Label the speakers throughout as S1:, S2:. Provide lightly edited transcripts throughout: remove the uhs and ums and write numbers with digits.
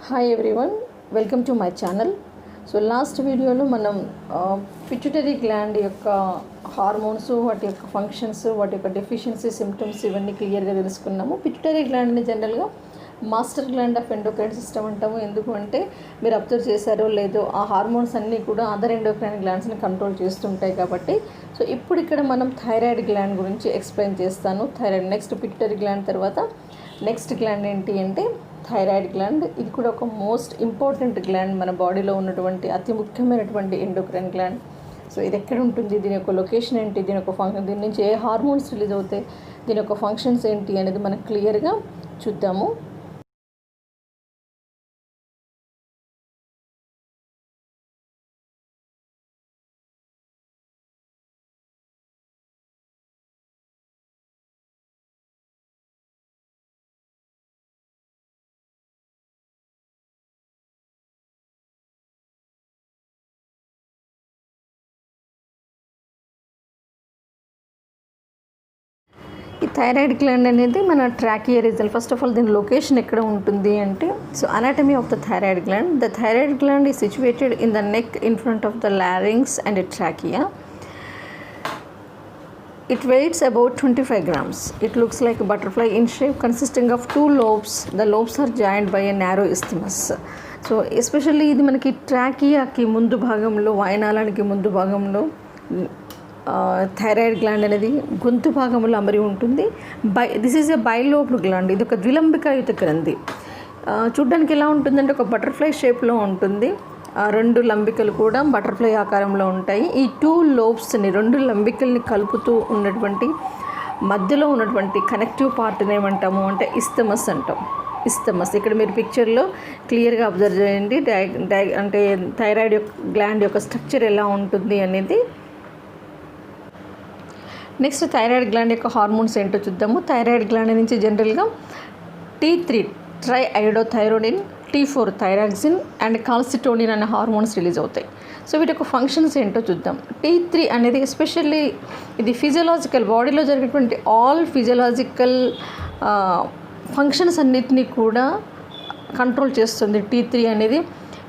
S1: Hi everyone, welcome to my channel. So last వీడియోలో మనం pituitary gland యొక్క hormones, వాటి యొక్క ఫంక్షన్స్, వాటి యొక్క డెఫిషియన్సీ సిమ్టమ్స్ ఇవన్నీ క్లియర్గా తెలుసుకున్నాము. పిట్యూటరీ గ్లాండ్ని జనరల్గా master gland of endocrine system అంటాము. ఎందుకు అంటే మీరు అబ్జర్వ్ చేశారో లేదో ఆ హార్మోన్స్ అన్నీ కూడా అదర్ ఎండోక్రైన్ గ్లాండ్స్ని కంట్రోల్ చేస్తుంటాయి కాబట్టి. సో ఇప్పుడు ఇక్కడ మనం థైరాయిడ్ గ్లాండ్ గురించి ఎక్స్ప్లెయిన్ చేస్తాను. థైరాయిడ్ నెక్స్ట్ పిట్యూటరీ గ్లాండ్ తర్వాత నెక్స్ట్ గ్లాండ్ ఏంటి అంటే థైరాయిడ్ గ్లాండ్. ఇది కూడా ఒక మోస్ట్ ఇంపార్టెంట్ గ్లాండ్, మన బాడీలో ఉన్నటువంటి అతి ముఖ్యమైనటువంటి ఎండోక్రైన్ గ్లాండ్. సో ఇది ఎక్కడ ఉంటుంది, దీని యొక్క లొకేషన్ ఏంటి, దీని యొక్క ఫంక్షన్, దీని నుంచి ఏ హార్మోన్స్ రిలీజ్ అవుతాయి, దీని యొక్క ఫంక్షన్స్ ఏంటి అనేది మనం క్లియర్గా చూద్దాము. ఈ థైరాయిడ్ గ్లాండ్ అనేది మన trachea reason. First of all దీని లొకేషన్ ఎక్కడ ఉంటుంది అంటే, so anatomy of the thyroid gland. The thyroid gland is situated in the neck in front of the లారింగ్స్ and trachea. It weighs about 25 grams. It looks like a butterfly in shape, consisting of two lobes. The lobes are joined by a narrow isthmus. So especially ఇది మనకి ట్రాకియాకి ముందు భాగంలో, వాయనాళానికి ముందు భాగంలో thyroid gland అనేది గొంతు భాగంలో అమరి ఉంటుంది. This is a bilobed gland. ఇది ఒక ద్విలంబికాయుత గ్రంథి. చూడ్డానికి ఎలా ఉంటుందంటే ఒక బటర్ఫ్లై షేప్లో ఉంటుంది. రెండు లంబికలు కూడా బటర్ఫ్లై ఆకారంలో ఉంటాయి. ఈ టూ లోబ్స్ని, రెండు లంబికల్ని కలుపుతూ ఉన్నటువంటి మధ్యలో ఉన్నటువంటి కనెక్టివ్ పార్ట్ని ఏమంటాము అంటే ఇస్థమస్ అంటాం. ఇస్థమస్ ఇక్కడ మీరు పిక్చర్లో క్లియర్గా అబ్జర్వ్ చేయండి. అంటే థైరాయిడ్ యొక్క గ్లాండ్ యొక్క స్ట్రక్చర్ ఎలా ఉంటుంది అనేది. నెక్స్ట్ థైరాయిడ్ గ్లాండ్ యొక్క హార్మోన్స్ ఏంటో చూద్దాము. థైరాయిడ్ గ్లాండ్ నుంచి జనరల్గా T3 triiodothyronine, T4 thyroxine and calcitonin అనే హార్మోన్స్ రిలీజ్ అవుతాయి. సో వీటి యొక్క ఫంక్షన్స్ ఏంటో చూద్దాం. T3 అనేది ఎస్పెషల్లీ ఇది ఫిజియలాజికల్, బాడీలో జరిగేటువంటి ఆల్ ఫిజియలాజికల్ ఫంక్షన్స్ అన్నిటినీ కూడా కంట్రోల్ చేస్తుంది. T3 అనేది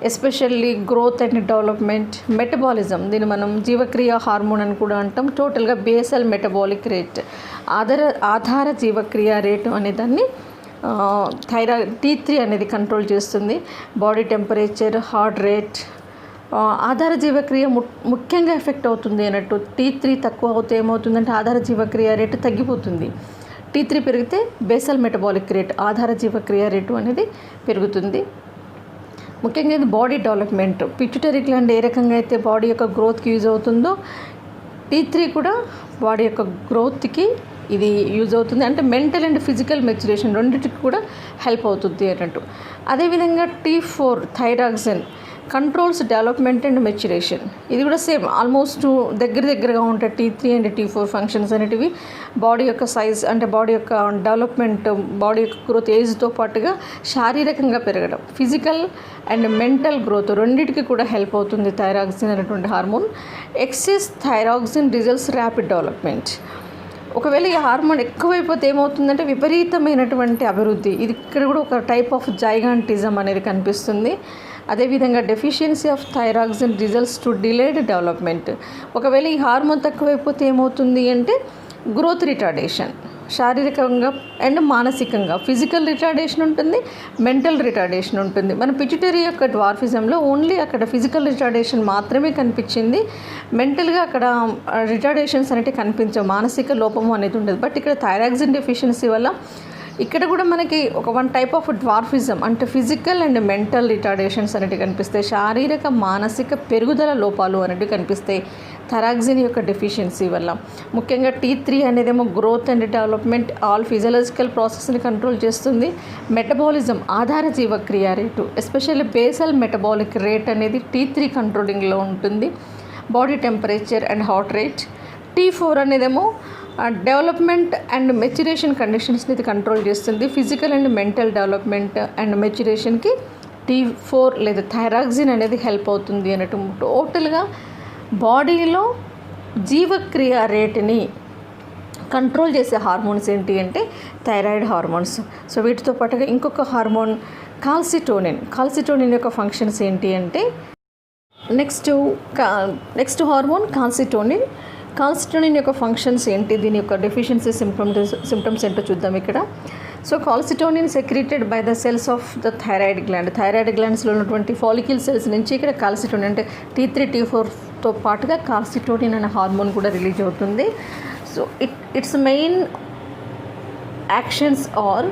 S1: especially growth and development, metabolism, దీన్ని మనం జీవక్రియ హార్మోన్ అని కూడా అంటాం. టోటల్గా బేసల్ మెటబాలిక్ రేట్, ఆధార జీవక్రియ రేటు అనే దాన్ని T3 అనేది కంట్రోల్ చేస్తుంది. బాడీ టెంపరేచర్, హార్ట్ రేట్, ఆధార జీవక్రియ ముఖ్యంగా ఎఫెక్ట్ అవుతుంది అన్నట్టు. T3 తక్కువ అవుతే ఏమవుతుందంటే ఆధార జీవక్రియ రేటు తగ్గిపోతుంది. T3 పెరిగితే బేసల్ మెటబాలిక్ రేట్, ఆధార జీవక్రియ రేటు అనేది పెరుగుతుంది. ముఖ్యంగా ఇది బాడీ డెవలప్మెంట్. పిట్యూటరీ గ్లాండ్ ఏ రకంగా అయితే బాడీ యొక్క గ్రోత్కి యూజ్ అవుతుందో T3 కూడా బాడీ యొక్క గ్రోత్కి ఇది యూజ్ అవుతుంది. అంటే మెంటల్ అండ్ ఫిజికల్ మెచ్యురేషన్ రెండింటికి కూడా హెల్ప్ అవుతుంది అన్నట్టు. అదేవిధంగా T4 thyroxine controls development and maturation. ఇది కూడా సేమ్ ఆల్మోస్ట్ దగ్గరగా ఉంటాయి. T3 అండ్ T4 ఫంక్షన్స్ అనేటివి బాడీ యొక్క సైజ్, అంటే బాడీ యొక్క డెవలప్మెంట్, బాడీ యొక్క గ్రోత్ ఏజ్తో పాటుగా శారీరకంగా పెరగడం, ఫిజికల్ అండ్ మెంటల్ గ్రోత్ రెండింటికి కూడా హెల్ప్ అవుతుంది థైరాక్సిన్ అనేటువంటి hormone. Excess thyroxine results rapid development. ఒకవేళ ఈ హార్మోన్ ఎక్కువైపోతే ఏమవుతుందంటే విపరీతమైనటువంటి అభివృద్ధి. ఇది ఇక్కడ కూడా ఒక టైప్ ఆఫ్ జైగాంటిజం అనేది కనిపిస్తుంది. అదేవిధంగా deficiency of thyroxine results to delayed development. ఒకవేళ ఈ హార్మోన్ తక్కువైపోతే ఏమవుతుంది అంటే గ్రోత్ రిటార్డేషన్, శారీరకంగా అండ్ మానసికంగా ఫిజికల్ రిటార్డేషన్ ఉంటుంది, మెంటల్ రిటార్డేషన్ ఉంటుంది. మన పిట్యూటరీ యొక్క డ్వార్ఫిజంలో ఓన్లీ అక్కడ ఫిజికల్ రిటార్డేషన్ మాత్రమే కనిపించింది. మెంటల్గా అక్కడ రిటార్డేషన్స్ అనేవి కనిపించవు, మానసిక లోపము అనేది ఉండదు. బట్ ఇక్కడ థైరాక్సిన్ డెఫిషియన్సీ వల్ల ఇక్కడ కూడా మనకి వన్ టైప్ ఆఫ్ డ్వార్ఫిజం, అంటే ఫిజికల్ అండ్ మెంటల్ రిటార్డేషన్స్ అనేవి కనిపిస్తాయి. శారీరక మానసిక పెరుగుదల లోపాలు అనేవి కనిపిస్తాయి థైరాక్సిన్ యొక్క డెఫిషియన్సీ వల్ల. ముఖ్యంగా T3 అనేదేమో growth and development, all physiological ప్రాసెస్ని కంట్రోల్ చేస్తుంది. మెటబాలిజం, ఆధార జీవక్రియ rate, especially basal metabolic rate అనేది T3 కంట్రోలింగ్లో ఉంటుంది. Body temperature and heart rate. T4 అనేదేమో డెవలప్మెంట్ అండ్ మెచ్యురేషన్ కండిషన్స్ని ఇది కంట్రోల్ చేస్తుంది. Physical and mental development and మెచ్యురేషన్కి T4 లేదా థైరాక్సిన్ అనేది హెల్ప్ అవుతుంది అన్నట్టు. టోటల్గా బాడీలో జీవక్రియ రేటుని కంట్రోల్ చేసే హార్మోన్స్ ఏంటి అంటే థైరాయిడ్ హార్మోన్స్. సో వీటితో పాటుగా ఇంకొక హార్మోన్ కాల్సిటోనిన్ యొక్క ఫంక్షన్స్ ఏంటి అంటే నెక్స్ట్ హార్మోన్ కాల్సిటోనిన్ యొక్క ఫంక్షన్స్ ఏంటి, దీని యొక్క డెఫిషియన్సీ సిమ్టమ్స్ ఏంటో చూద్దాం ఇక్కడ. So calcitonin secreted by the cells of the thyroid గ్లాండ్స్లో ఉన్నటువంటి ఫాలిక్యూల్ సెల్స్ నుంచి ఇక్కడ కాల్సిటోనిన్ అంటే T3 T4తో పాటుగా కాల్సిటోనిన్ అనే హార్మోన్ కూడా రిలీజ్ అవుతుంది. So its main actions are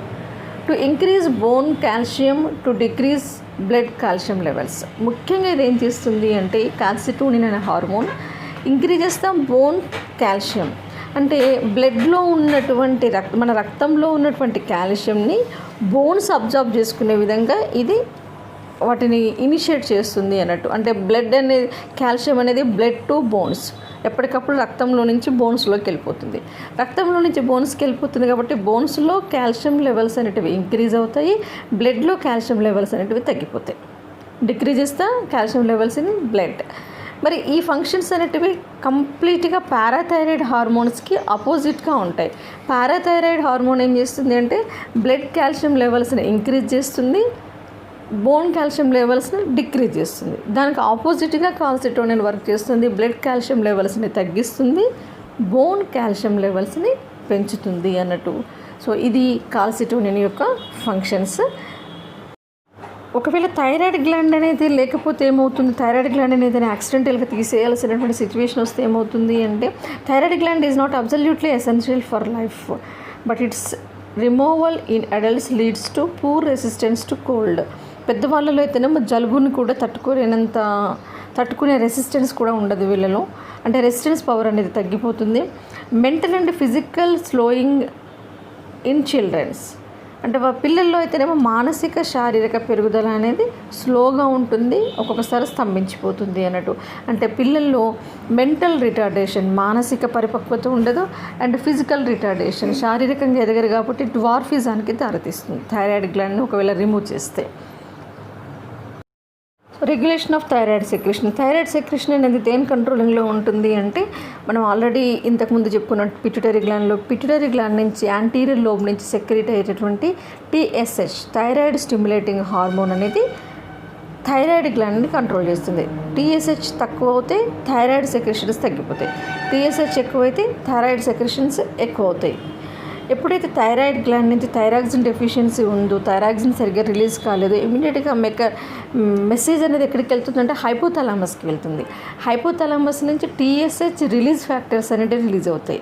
S1: to increase bone calcium, to decrease blood calcium levels. ముఖ్యంగా ఇది ఏం చేస్తుంది అంటే కాల్సిటోనిన్ అనే hormone increases the bone calcium, అంటే బ్లడ్లో ఉన్నటువంటి మన రక్తంలో ఉన్నటువంటి కాల్షియంని బోన్స్ అబ్జర్వ్ చేసుకునే విధంగా ఇది వాటిని ఇనిషియేట్ చేస్తుంది అన్నట్టు. అంటే బ్లడ్ అనేది కాల్షియం అనేది బ్లడ్ టు బోన్స్ ఎప్పటికప్పుడు రక్తంలో నుంచి బోన్స్లోకి వెళ్ళిపోతుంది. రక్తంలో నుంచి బోన్స్కి వెళ్ళిపోతుంది కాబట్టి బోన్స్లో కాల్షియం లెవెల్స్ అనేటివి ఇంక్రీజ్ అవుతాయి, బ్లడ్లో కాల్షియం లెవెల్స్ అనేటివి తగ్గిపోతాయి. డిక్రీజ్ చేస్తా కాల్షియం లెవెల్స్ ఇన్ బ్లడ్. మరి ఈ ఫంక్షన్స్ అనేటివి కంప్లీట్గా పారాథైరాయిడ్ హార్మోన్స్కి అపోజిట్గా ఉంటాయి. పారాథైరాయిడ్ హార్మోన్ ఏం చేస్తుంది అంటే బ్లడ్ కాల్షియం లెవెల్స్ని ఇంక్రీజ్ చేస్తుంది, బోన్ కాల్షియం లెవెల్స్ని డిక్రీజ్ చేస్తుంది. దానికి ఆపోజిట్గా కాల్సిటోనిన్ వర్క్ చేస్తుంది, బ్లడ్ కాల్షియం లెవెల్స్ని తగ్గిస్తుంది, బోన్ కాల్షియం లెవెల్స్ని పెంచుతుంది అన్నట్టు. సో ఇది కాల్సిటోనిన్ యొక్క ఫంక్షన్స్. ఒకవేళ థైరాయిడ్ గ్లాండ్ అనేది లేకపోతే ఏమవుతుంది, థైరాయిడ్ గ్లాండ్ అనేది యాక్సిడెంటల్గా తీసేయాల్సినటువంటి సిచ్యువేషన్ వస్తే ఏమవుతుంది అంటే thyroid gland is not absolutely essential for life, but its removal in adults leads to poor resistance to cold. పెద్దవాళ్ళలో అయితేనేమో జలుబుని కూడా తట్టుకునే రెసిస్టెన్స్ కూడా ఉండదు వీళ్ళలో, అంటే రెసిస్టెన్స్ పవర్ అనేది తగ్గిపోతుంది. Mental and physical slowing in childrens, అంటే పిల్లల్లో అయితేనేమో మానసిక శారీరక పెరుగుదల అనేది స్లోగా ఉంటుంది, ఒక్కొక్కసారి స్తంభించిపోతుంది అన్నట్టు. అంటే పిల్లల్లో మెంటల్ రిటార్డేషన్ మానసిక పరిపక్వత ఉండదు, అండ్ ఫిజికల్ రిటార్డేషన్ శారీరకంగా ఎదగరు కాబట్టి డ్వార్ఫిజానికి దారితీస్తుంది థైరాయిడ్ గ్లాండ్ని ఒకవేళ రిమూవ్ చేస్తే. రెగ్యులేషన్ ఆఫ్ థైరాయిడ్ సెక్రెషన్ అనేది దేని కంట్రోలింగ్లో ఉంటుంది అంటే మనం ఆల్రెడీ ఇంతకుముందు చెప్పుకున్న పిట్యూటరీ గ్లాండ్ నుంచి యాంటీరియర్ లోబ్ నుంచి సెక్రెట్ అయ్యేటటువంటి TSH థైరాయిడ్ స్టిమ్యులేటింగ్ హార్మోన్ అనేది థైరాయిడ్ గ్లాండ్ని కంట్రోల్ చేస్తుంది. TSH తక్కువ అవుతే థైరాయిడ్ సెక్రెషన్స్ తగ్గిపోతాయి, TSH ఎక్కువైతే థైరాయిడ్ సెక్రెషన్స్ ఎక్కువ అవుతాయి. ఎప్పుడైతే థైరాయిడ్ గ్లాండ్ నుంచి థైరాక్సిన్ డెఫిషియన్సీ ఉందో, థైరాక్సిన్ సరిగ్గా రిలీజ్ కాలేదు, ఇమీడియట్గా మెసేజ్ అనేది ఎక్కడికి వెళ్తుందంటే హైపోథాలమస్కి వెళ్తుంది. హైపోథాలమస్ నుంచి TSH రిలీజ్ ఫ్యాక్టర్స్ అనేవి రిలీజ్ అవుతాయి.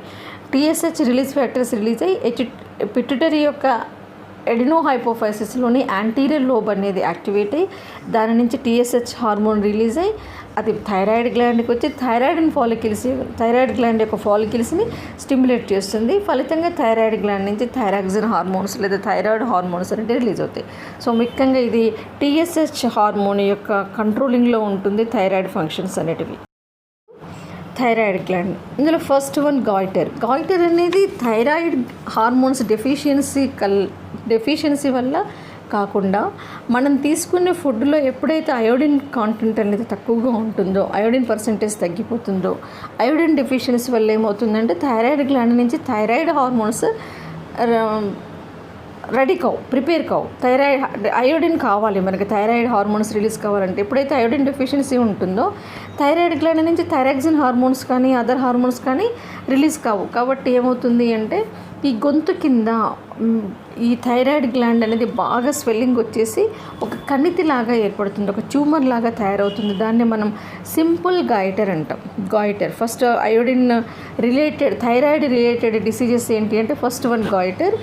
S1: TSH రిలీజ్ ఫ్యాక్టర్స్ రిలీజ్ అయ్యి పిట్యూటరీ యొక్క ఎడినోహైపోఫైసిస్లోని యాంటీరియర్ లోబ్ అనేది యాక్టివేట్ అయ్యి దాని నుంచి TSH హార్మోన్ రిలీజ్ అయ్యి అది థైరాయిడ్ గ్లాండ్కి వచ్చి థైరాయిడ్ గ్లాండ్ యొక్క ఫాలికిల్స్ని స్టిమ్యులేట్ చేస్తుంది. ఫలితంగా థైరాయిడ్ గ్లాండ్ నుంచి థైరాక్సిన్ హార్మోన్స్ లేదా థైరాయిడ్ హార్మోన్స్ అనేవి రిలీజ్ అవుతాయి. సో ముఖ్యంగా ఇది TSH హార్మోన్ యొక్క కంట్రోలింగ్లో ఉంటుంది థైరాయిడ్ ఫంక్షన్స్ అనేటివి. థైరాయిడ్ గ్లాండ్ ఇందులో ఫస్ట్ వన్ గాయిటర్ అనేది థైరాయిడ్ హార్మోన్స్ డెఫిషియన్సీ వల్ల కాకుండా మనం తీసుకునే ఫుడ్లో ఎప్పుడైతే అయోడిన్ కాంటెంట్ అనేది తక్కువగా ఉంటుందో, అయోడిన్ పర్సెంటేజ్ తగ్గిపోతుందో, అయోడిన్ డెఫిషియన్సీ వల్ల ఏమవుతుందంటే థైరాయిడ్ గ్లాండ్ నుంచి థైరాయిడ్ హార్మోన్స్ ప్రిపేర్ కావు. అయోడిన్ కావాలి మనకి, థైరాయిడ్ హార్మోన్స్ రిలీజ్ కావాలంటే ఎప్పుడైతే అయోడిన్ డెఫిషియన్సీ ఉంటుందో థైరాయిడ్ గ్లాండ్ నుంచి థైరాక్సిన్ హార్మోన్స్ కానీ అదర్ హార్మోన్స్ కానీ రిలీజ్ కావు. కాబట్టి ఏమవుతుంది అంటే ఈ గొంతు కింద ఈ థైరాయిడ్ గ్లాండ్ అనేది బాగా స్వెల్లింగ్ వచ్చేసి ఒక కణితిలాగా ఏర్పడుతుంది, ఒక ట్యూమర్ లాగా తయారవుతుంది. దాన్ని మనం సింపుల్ గాయిటర్ అంటాం. ఫస్ట్ థైరాయిడ్ రిలేటెడ్ డిసీజెస్ ఏంటి అంటే ఫస్ట్ వన్ గాయిటర్.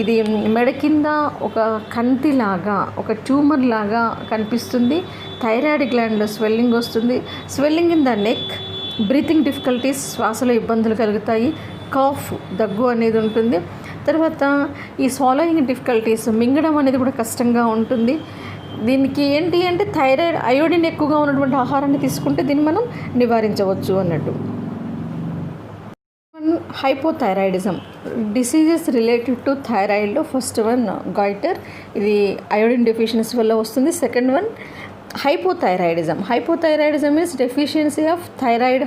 S1: ఇది మెడ కింద ఒక కంతిలాగా ఒక ట్యూమర్ లాగా కనిపిస్తుంది. థైరాయిడ్ గ్లాండ్లో స్వెల్లింగ్ వస్తుంది. Swelling in the neck, breathing difficulties, శ్వాసలో ఇబ్బందులు కలుగుతాయి, కాఫ్ దగ్గు అనేది ఉంటుంది. తర్వాత ఈ స్వాలోయింగ్ డిఫికల్టీస్, మింగడం అనేది కూడా కష్టంగా ఉంటుంది. దీనికి ఏంటి అంటే థైరాయిడ్ అయోడిన్ ఎక్కువగా ఉన్నటువంటి ఆహారాన్ని తీసుకుంటే దీన్ని మనం నివారించవచ్చు అన్నట్టు. హైపోథైరాయిడిజం డిసీజెస్ రిలేటెడ్ టు థైరాయిడ్లో ఫస్ట్ వన్ గాయిటర్, ఇది అయోడిన్ డెఫిషియన్సీ వల్ల వస్తుంది. Second one hypothyroidism means deficiency of thyroid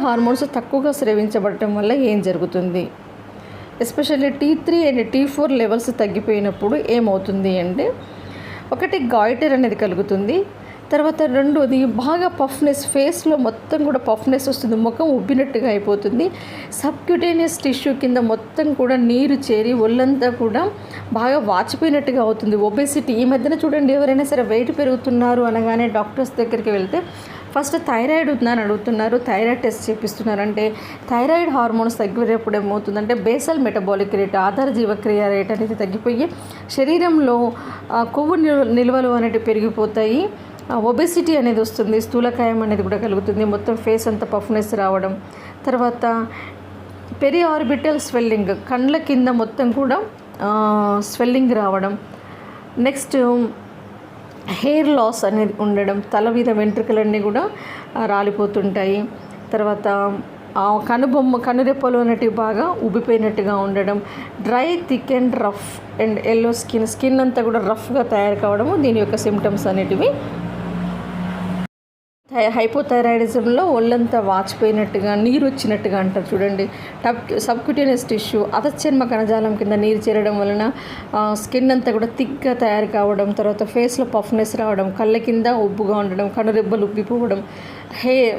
S1: hormones తక్కువగా స్రవించబడటం వల్ల ఏం జరుగుతుంది especially T3 and T4 levels తగ్గిపోయినప్పుడు ఏమవుతుంది అంటే, ఒకటి గాయిటర్ అనేది కలుగుతుంది. తర్వాత రెండోది బాగా పఫ్నెస్, ఫేస్లో మొత్తం కూడా పఫ్నెస్ వస్తుంది, ముఖం ఉబ్బినట్టుగా అయిపోతుంది. సబ్క్యూటేనియస్ టిష్యూ కింద మొత్తం కూడా నీరు చేరి ఒళ్ళంతా కూడా బాగా వాచిపోయినట్టుగా అవుతుంది. ఒబేసిటీ ఈ మధ్యన చూడండి, ఎవరైనా సరే వెయిట్ పెరుగుతున్నారు అనగానే డాక్టర్స్ దగ్గరికి వెళ్తే ఫస్ట్ థైరాయిడ్ ఉందని అడుగుతున్నారు, థైరాయిడ్ టెస్ట్ చేపిస్తున్నారు. అంటే థైరాయిడ్ హార్మోన్స్ తగ్గినప్పుడు ఏమవుతుందంటే బేసల్ మెటబాలిక్ రేట్, ఆధార జీవక్రియ రేట్ అనేది తగ్గిపోయి శరీరంలో కొవ్వు నిల్వలు అనేవి పెరిగిపోతాయి. ఒబెసిటీ అనేది వస్తుంది, స్థూలకాయం అనేది కూడా కలుగుతుంది, మొత్తం ఫేస్ అంతా పఫ్నెస్ రావడం. తర్వాత పెరి ఆర్బిటల్ స్వెల్లింగ్, కండ్ల కింద మొత్తం కూడా స్వెల్లింగ్ రావడం. నెక్స్ట్ హెయిర్ లాస్ అనేది ఉండడం, తల మీద వెంట్రుకలన్నీ కూడా రాలిపోతుంటాయి. తర్వాత కనురెప్పలు అనేటివి బాగా ఉబ్బిపోయినట్టుగా ఉండడం, dry, thick and rough and yellow skin అంతా కూడా రఫ్గా తయారు కావడము దీని యొక్క సిమ్టమ్స్ అనేటివి. హైపోథైరాయిడిజంలో ఒళ్ళంతా వాచిపోయినట్టుగా, నీరు వచ్చినట్టుగా అంటారు చూడండి. సబ్క్యూటేనియస్ టిష్యూ, అధచర్మ కణజాలం కింద నీరు చేరడం వలన స్కిన్ అంతా కూడా థిక్గా తయారు కావడం. తర్వాత ఫేస్లో పఫ్నెస్ రావడం, కళ్ళ కింద ఉబ్బుగా ఉండడం, కనురెబ్బలు ఉబ్బిపోవడం,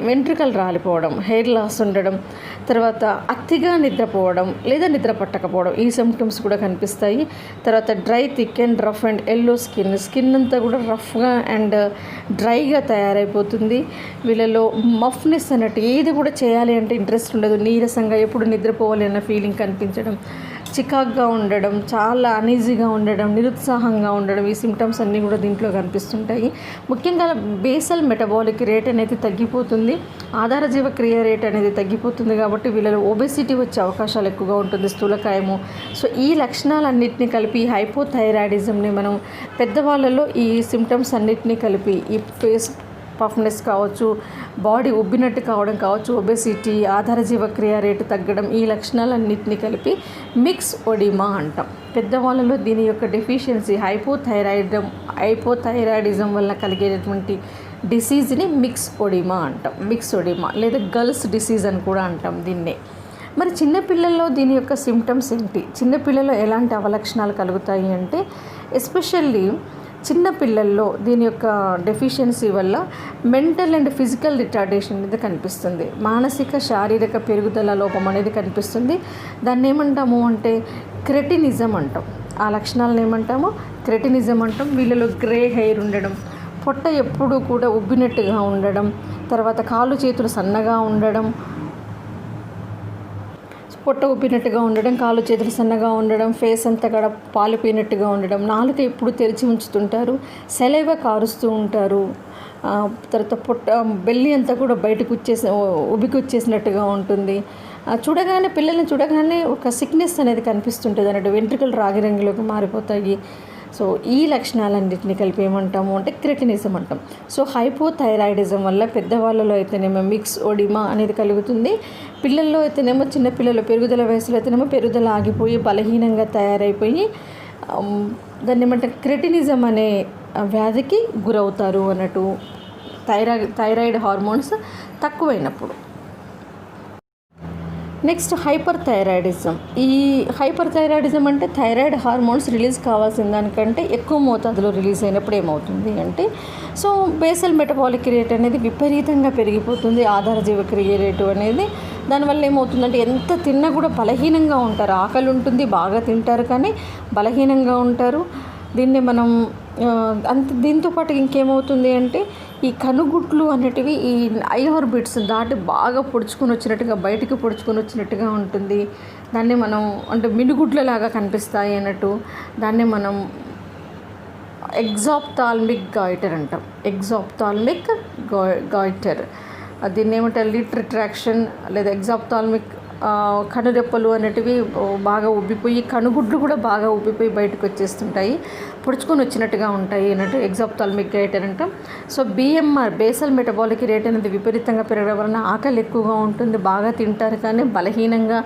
S1: వెంట్రుకలు రాలిపోవడం, హెయిర్ లాస్ ఉండడం. తర్వాత అతిగా నిద్రపోవడం లేదా నిద్ర పట్టకపోవడం, ఈ సిమ్టమ్స్ కూడా కనిపిస్తాయి. తర్వాత dry, thick and rough and yellow skin అంతా కూడా రఫ్గా అండ్ డ్రైగా తయారైపోతుంది. వీళ్ళలో మఫ్నెస్ అన్నట్టు, ఏది కూడా చేయాలి అంటే ఇంట్రెస్ట్ ఉండదు, నీరసంగా ఎప్పుడు నిద్రపోవాలి అన్న ఫీలింగ్ కనిపించడం, చికాక్గా ఉండడం, చాలా అనీజీగా ఉండడం, నిరుత్సాహంగా ఉండడం, ఈ సిమ్టమ్స్ అన్నీ కూడా దీంట్లో కనిపిస్తుంటాయి. ముఖ్యంగా బేసల్ మెటబాలిక్ రేట్ అనేది తగ్గిపోతుంది, ఆధార జీవక్రియ రేట్ అనేది తగ్గిపోతుంది. కాబట్టి వీళ్ళలో ఒబెసిటీ వచ్చే అవకాశాలు ఎక్కువగా ఉంటుంది, స్థూలకాయము. సో ఈ లక్షణాలన్నింటినీ కలిపి హైపోథైరాయిడిజంని మనం పెద్దవాళ్ళలో ఈ సిమ్టమ్స్ అన్నిటినీ కలిపి, ఈ ఫేస్ పఫ్నెస్ కావచ్చు, బాడీ ఉబ్బినట్టు కావడం కావచ్చు, ఒబెసిటీ, ఆధార జీవక్రియ రేటు తగ్గడం, ఈ లక్షణాలన్నింటినీ కలిపి మిక్స్ ఒడిమా అంటాం. పెద్దవాళ్ళలో దీని యొక్క డెఫిషియన్సీ హైపోథైరాయిడిజం వల్ల కలిగేటటువంటి డిసీజ్ని మిక్స్ ఒడిమా అంటాం. మిక్స్ ఒడిమా లేదా గర్ల్స్ డిసీజ్ అని కూడా అంటాం దీన్నే. మరి చిన్నపిల్లల్లో దీని యొక్క సిమ్టమ్స్ ఏంటి, చిన్నపిల్లల్లో ఎలాంటి అవలక్షణాలు కలుగుతాయి అంటే, ఎస్పెషల్లీ చిన్నపిల్లల్లో దీని యొక్క డెఫిషియన్సీ వల్ల మెంటల్ అండ్ ఫిజికల్ రిటార్డేషన్ అనేది కనిపిస్తుంది, మానసిక శారీరక పెరుగుదల లోపం అనేది కనిపిస్తుంది. దాన్ని ఏమంటాము అంటే క్రెటినిజం అంటాం. ఆ లక్షణాలను ఏమంటాము, క్రెటినిజం అంటాం. వీళ్ళలో గ్రే హెయిర్ ఉండడం, పొట్ట ఎప్పుడూ కూడా ఉబ్బినట్టుగా ఉండడం, తర్వాత కాళ్ళు చేతులు సన్నగా ఉండడం, పొట్ట ఉబ్బినట్టుగా ఉండడం, కాళ్ళు చేతులు సన్నగా ఉండడం, ఫేస్ అంతా కూడా పాలిపోయినట్టుగా ఉండడం, నాలుక ఎప్పుడు తెరిచి ఉంచుతుంటారు, సెలైవ కారుస్తూ ఉంటారు. తర్వాత బెల్లి అంతా కూడా బయటకు ఉబ్బికి వచ్చేసినట్టుగా ఉంటుంది. పిల్లల్ని చూడగానే ఒక సిక్నెస్ అనేది కనిపిస్తుంటుంది అన్నట్టు, వెంట్రుకలు రాగి రంగులోకి మారిపోతాయి. సో ఈ లక్షణాలన్నింటినీ కలిపి ఏమంటాము అంటే క్రెటినిజం అంటాం. సో హైపోథైరాయిడిజం వల్ల పెద్దవాళ్ళలో అయితేనేమో మిక్స్ ఒడిమా అనేది కలుగుతుంది, పిల్లల్లో అయితేనేమో చిన్నపిల్లలు పెరుగుదల వయసులో అయితేనేమో పెరుగుదల ఆగిపోయి బలహీనంగా తయారైపోయి దాన్ని ఏమంటే క్రెటినిజం అనే వ్యాధికి గురవుతారు అన్నట్టు, థైరాయిడ్ హార్మోన్స్ తక్కువైనప్పుడు. Next hyperthyroidism. ఈ హైపర్ థైరాయిడిజం అంటే థైరాయిడ్ హార్మోన్స్ రిలీజ్ కావాల్సిన దానికంటే ఎక్కువ మోతాదులో రిలీజ్ అయినప్పుడు ఏమవుతుంది అంటే, సో బేసల్ మెటబాలిక్ రేట్ అనేది విపరీతంగా పెరిగిపోతుంది, ఆధార జీవక్రియ రేటు అనేది. దానివల్ల ఏమవుతుందంటే ఎంత తిన్నా కూడా బలహీనంగా ఉంటారు, ఆకలి ఉంటుంది, బాగా తింటారు కానీ బలహీనంగా ఉంటారు. దీన్ని మనం దీంతోపాటు ఇంకేమవుతుంది అంటే, ఈ కనుగుట్లు అనేటివి ఈ ఐ ఆర్బిట్స్ దాటి బాగా పొడుచుకొని వచ్చినట్టుగా, బయటికి పొడుచుకొని వచ్చినట్టుగా ఉంటుంది. దాన్ని మనం అంటే మినుగుడ్లలాగా కనిపిస్తాయి అన్నట్టు, దాన్ని మనం ఎగ్జాప్థాల్మిక్ గాయిటర్ అంటాం. ఎగ్జాప్థాల్మిక్ గాయిటర్, దీన్ని ఏమంటారు లిట్ రిట్రాక్షన్ లేదా ఎగ్జాప్థాల్మిక్. కనురెప్పలు అనేటివి బాగా ఉబ్బిపోయి, కనుగుడ్లు కూడా బాగా ఉబ్బిపోయి బయటకు వచ్చేస్తుంటాయి, పొడుచుకొని వచ్చినట్టుగా ఉంటాయి అన్నట్టు ఎగ్జాప్థాల్మిక్ గైటర్ అంటాం. So BMR basal metabolic rate అనేది విపరీతంగా పెరగడం వలన ఆకలి ఎక్కువగా ఉంటుంది, బాగా తింటారు కానీ బలహీనంగా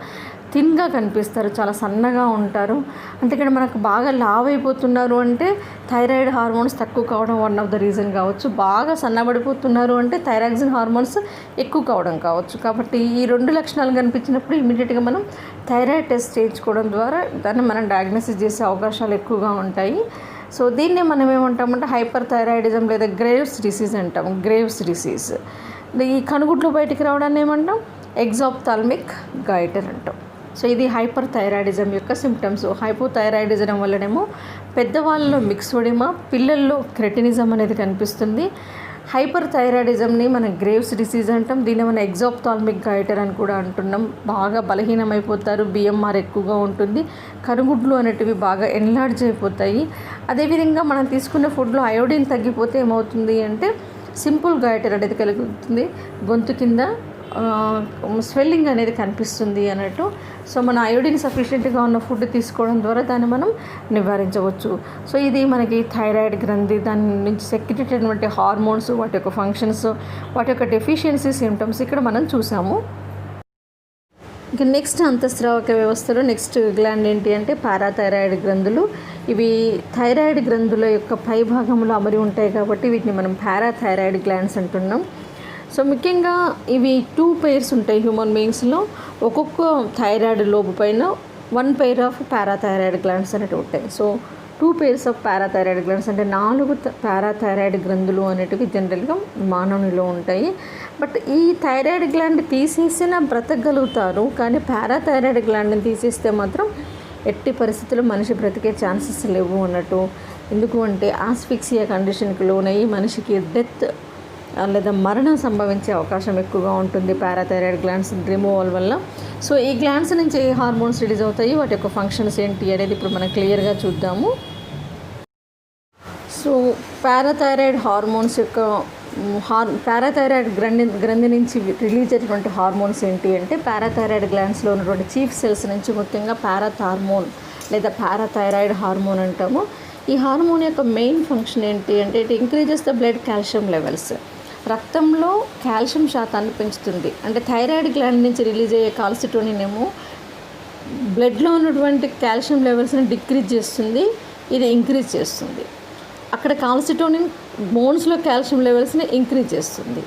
S1: థిన్గా కనిపిస్తారు, చాలా సన్నగా ఉంటారు. అంటే ఇక్కడ మనకు బాగా లావ్ అయిపోతున్నారు అంటే థైరాయిడ్ హార్మోన్స్ తక్కువ కావడం వన్ ఆఫ్ ద రీజన్ కావచ్చు. బాగా సన్నబడిపోతున్నారు అంటే థైరాక్సిన్ హార్మోన్స్ ఎక్కువ కావడం కావచ్చు. కాబట్టి ఈ 2 లక్షణాలు కనిపించినప్పుడు ఇమీడియట్గా మనం థైరాయిడ్ టెస్ట్ చేయించుకోవడం ద్వారా దాన్ని మనం డయాగ్నోసిస్ చేసే అవకాశాలు ఎక్కువగా ఉంటాయి. సో దీన్ని మనం ఏమంటామంటే హైపర్ థైరాయిడిజం లేదా గ్రేవ్స్ డిసీజ్ అంటాం. గ్రేవ్స్ డిసీజ్ ఈ కనుగుడ్లు బయటికి రావడాన్ని ఏమంటాం? ఎగ్జాప్థాల్మిక్ గైటర్ అంటాం. సో ఇది హైపర్ థైరాయిడిజం యొక్క సిమ్టమ్స్. హైపోథైరాయిడిజం వల్లనేమో పెద్దవాళ్ళలో మిక్సోడిమా, పిల్లల్లో క్రెటినిజం అనేది కనిపిస్తుంది. హైపర్ థైరాయిడిజంని మనం గ్రేవ్స్ డిసీజ్ అంటాం. దీన్ని మనం ఎగ్జాప్థాల్మిక్ గైటర్ అని కూడా అంటున్నాం. బాగా బలహీనమైపోతారు, బిఎంఆర్ ఎక్కువగా ఉంటుంది, కనుగుడ్లు అనేటివి బాగా ఎన్లార్జ్ అయిపోతాయి. అదేవిధంగా మనం తీసుకున్న ఫుడ్లో అయోడిన్ తగ్గిపోతే ఏమవుతుంది అంటే సింపుల్ గైటర్ అనేది కలుగుతుంది, గొంతు కింద స్వెల్లింగ్ అనేది కనిపిస్తుంది అన్నట్టు. సో మన అయోడిన్ సఫిషియెంట్గా ఉన్న ఫుడ్ తీసుకోవడం ద్వారా దాన్ని మనం నివారించవచ్చు. సో ఇది మనకి థైరాయిడ్ గ్రంథి, దాని నుంచి సెక్రెట్ అయినటువంటి హార్మోన్స్, వాటి యొక్క ఫంక్షన్స్, వాటి యొక్క డెఫిషియన్సీ సిమ్టమ్స్ ఇక్కడ మనం చూసాము. ఇక నెక్స్ట్ అంతఃస్రావక వ్యవస్థలో నెక్స్ట్ గ్లాండ్ ఏంటి అంటే పారాథైరాయిడ్ గ్రంథులు. ఇవి థైరాయిడ్ గ్రంథుల యొక్క పై భాగంలో అమరి ఉంటాయి కాబట్టి వీటిని మనం పారాథైరాయిడ్ గ్లాండ్స్ అంటున్నాం. సో ముఖ్యంగా ఇవి 2 pairs ఉంటాయి హ్యూమన్ బీయింగ్స్లో. ఒక్కొక్క థైరాయిడ్ లోబ్ పైన 1 pair ఆఫ్ పారాథైరాయిడ్ గ్లాండ్స్ అనేవి ఉంటాయి. So 2 pairs of parathyroid glands అంటే 4 పారాథైరాయిడ్ గ్రంథులు అనేటివి జనరల్గా మానవునిలో ఉంటాయి. బట్ ఈ థైరాయిడ్ గ్లాండ్ తీసేసినా బ్రతకగలుగుతారు, కానీ పారాథైరాయిడ్ గ్లాండ్ని తీసేస్తే మాత్రం ఎట్టి పరిస్థితుల్లో మనిషి బ్రతికే ఛాన్సెస్ లేవు అన్నట్టు. ఎందుకు అంటే ఆస్ఫిక్సియా కండిషన్కి లోనయ్యి మనిషికి డెత్ లేదా మరణం సంభవించే అవకాశం ఎక్కువగా ఉంటుంది పారాథైరాయిడ్ గ్లాండ్స్ రిమూవల్ వల్ల. సో ఈ గ్లాండ్స్ నుంచి ఏ హార్మోన్స్ రిలీజ్ అవుతాయి, వాటి యొక్క ఫంక్షన్స్ ఏంటి అనేది ఇప్పుడు మనం క్లియర్గా చూద్దాము. సో పారాథైరాయిడ్ హార్మోన్స్ యొక్క పారాథైరాయిడ్ గ్రంథి నుంచి రిలీజ్ అయినటువంటి హార్మోన్స్ ఏంటి అంటే పారాథైరాయిడ్ గ్లాండ్స్లో ఉన్నటువంటి చీఫ్ సెల్స్ నుంచి ముఖ్యంగా పారాథార్మోన్ లేదా పారాథైరాయిడ్ హార్మోన్ అంటాము. ఈ హార్మోన్ యొక్క మెయిన్ ఫంక్షన్ ఏంటి అంటే it increases the blood calcium levels. రక్తంలో కాల్షియం శాతాన్ని పెంచుతుంది. అంటే థైరాయిడ్ గ్లాండ్ నుంచి రిలీజ్ అయ్యే కాల్సిటోనిన్ ఏమో బ్లడ్లో ఉన్నటువంటి కాల్షియం లెవెల్స్ని డిక్రీజ్ చేస్తుంది, ఇది ఇంక్రీజ్ చేస్తుంది. అక్కడ కాల్సిటోనిన్ బోన్స్లో కాల్షియం లెవెల్స్ని ఇంక్రీజ్ చేస్తుంది,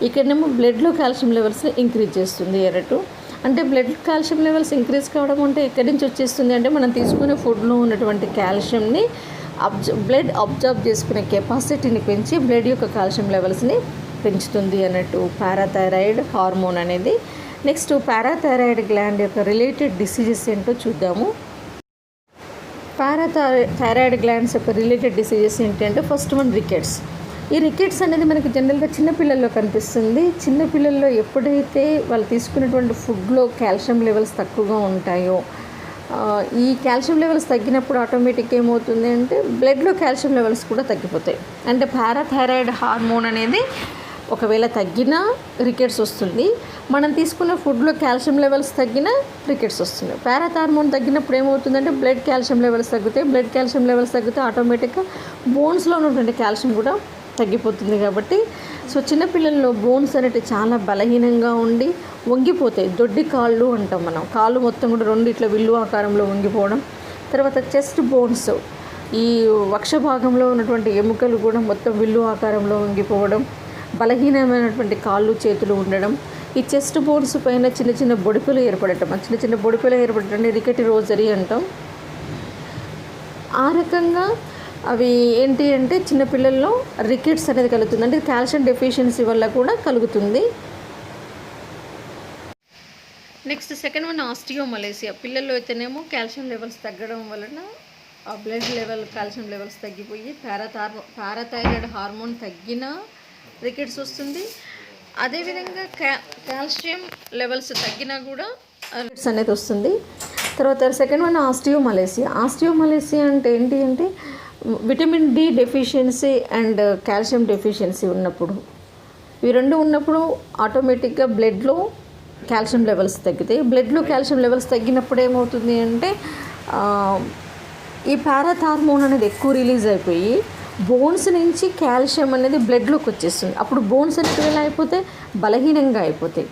S1: ఇక్కడనేమో బ్లడ్లో కాల్షియం లెవెల్స్ని ఇంక్రీజ్ చేస్తుంది ఎరటు. అంటే బ్లడ్ కాల్షియం లెవెల్స్ ఇంక్రీజ్ కావడం అంటే ఎక్కడి నుంచి వచ్చేస్తుంది అంటే మనం తీసుకునే ఫుడ్లో ఉన్నటువంటి కాల్షియంని బ్లడ్ అబ్జర్వ్ చేసుకునే కెపాసిటీని పెంచి బ్లడ్ యొక్క కాల్షియం లెవెల్స్ని పెంచుతుంది అన్నట్టు పారాథైరాయిడ్ హార్మోన్ అనేది. నెక్స్ట్ పారాథైరాయిడ్ గ్లాండ్ యొక్క రిలేటెడ్ డిసీజెస్ ఏంటో చూద్దాము. పారాథైరాయిడ్ గ్లాండ్స్ యొక్క రిలేటెడ్ డిసీజెస్ ఏంటంటే ఫస్ట్ వన్ రికెట్స్. ఈ రికెట్స్ అనేది మనకి జనరల్గా చిన్నపిల్లల్లో కనిపిస్తుంది. చిన్నపిల్లల్లో ఎప్పుడైతే వాళ్ళు తీసుకున్నటువంటి ఫుడ్లో కాల్షియం లెవెల్స్ తక్కువగా ఉంటాయో, ఈ కాల్షియం లెవెల్స్ తగ్గినప్పుడు ఆటోమేటిక్గా ఏమవుతుంది అంటే బ్లడ్లో కాల్షియం లెవెల్స్ కూడా తగ్గిపోతాయి. అంటే పారాథైరాయిడ్ హార్మోన్ అనేది ఒకవేళ తగ్గినా రికెట్స్ వస్తుంది, మనం తీసుకున్న ఫుడ్లో కాల్షియం లెవెల్స్ తగ్గినా రికెట్స్ వస్తుంది. పారాథార్మోన్ తగ్గినప్పుడు ఏమవుతుందంటే బ్లడ్ కాల్షియం లెవెల్స్ తగ్గుతాయి, బ్లడ్ కాల్షియం లెవెల్స్ తగ్గితే ఆటోమేటిక్గా బోన్స్లో ఉన్నటువంటి కాల్షియం కూడా తగ్గిపోతుంది. కాబట్టి సో చిన్నపిల్లల్లో బోన్స్ అనేవి చాలా బలహీనంగా ఉండి వంగిపోతాయి. దొడ్డి కాళ్ళు అంటాం మనం, కాళ్ళు మొత్తం కూడా 2 ఇట్లా విల్లు ఆకారంలో వంగిపోవడం. తర్వాత చెస్ట్ బోన్స్, ఈ వక్ష భాగంలో ఉన్నటువంటి ఎముకలు కూడా మొత్తం విల్లు ఆకారంలో వంగిపోవడం, బలహీనమైనటువంటి కాళ్ళు చేతులు ఉండడం, ఈ చెస్ట్ బోన్స్ పైన చిన్న చిన్న బొడిపెలు ఏర్పడటం, చిన్న చిన్న బొడిపెలు ఏర్పడటం రికెట్ రోజరీ అంటాం. ఆ రకంగా అవి ఏంటి అంటే చిన్నపిల్లల్లో రికెట్స్ అనేది కలుగుతుంది, అంటే కాల్షియం డెఫిషియన్సీ వల్ల కూడా కలుగుతుంది. Next second one osteomalacia. పిల్లల్లో అయితేనేమో కాల్షియం లెవెల్స్ తగ్గడం వలన ఆ బ్లడ్ లెవెల్ కాల్షియం లెవెల్స్ తగ్గిపోయి పారాథైరాయిడ్ హార్మోన్ తగ్గిన రికెట్స్ వస్తుంది. అదేవిధంగా కాల్షియం లెవెల్స్ తగ్గినా కూడా రికెట్స్ అనేది వస్తుంది. తర్వాత సెకండ్ వన్ ఆస్టియోమలేసియా. ఆస్టియోమలేసియా అంటే ఏంటి అంటే vitamin D deficiency and calcium deficiency ఉన్నప్పుడు, ఇవి రెండు ఉన్నప్పుడు ఆటోమేటిక్గా బ్లడ్లో కాల్షియం లెవెల్స్ తగ్గుతాయి. బ్లడ్లో కాల్షియం లెవెల్స్ తగ్గినప్పుడు ఏమవుతుంది అంటే ఈ పారాథార్మోన్ అనేది ఎక్కువ రిలీజ్ అయిపోయి బోన్స్ నుంచి కాల్షియం అనేది బ్లడ్లోకి వచ్చేస్తుంది. అప్పుడు బోన్స్ అనేవి ఎలా అయిపోతాయి, బలహీనంగా అయిపోతాయి.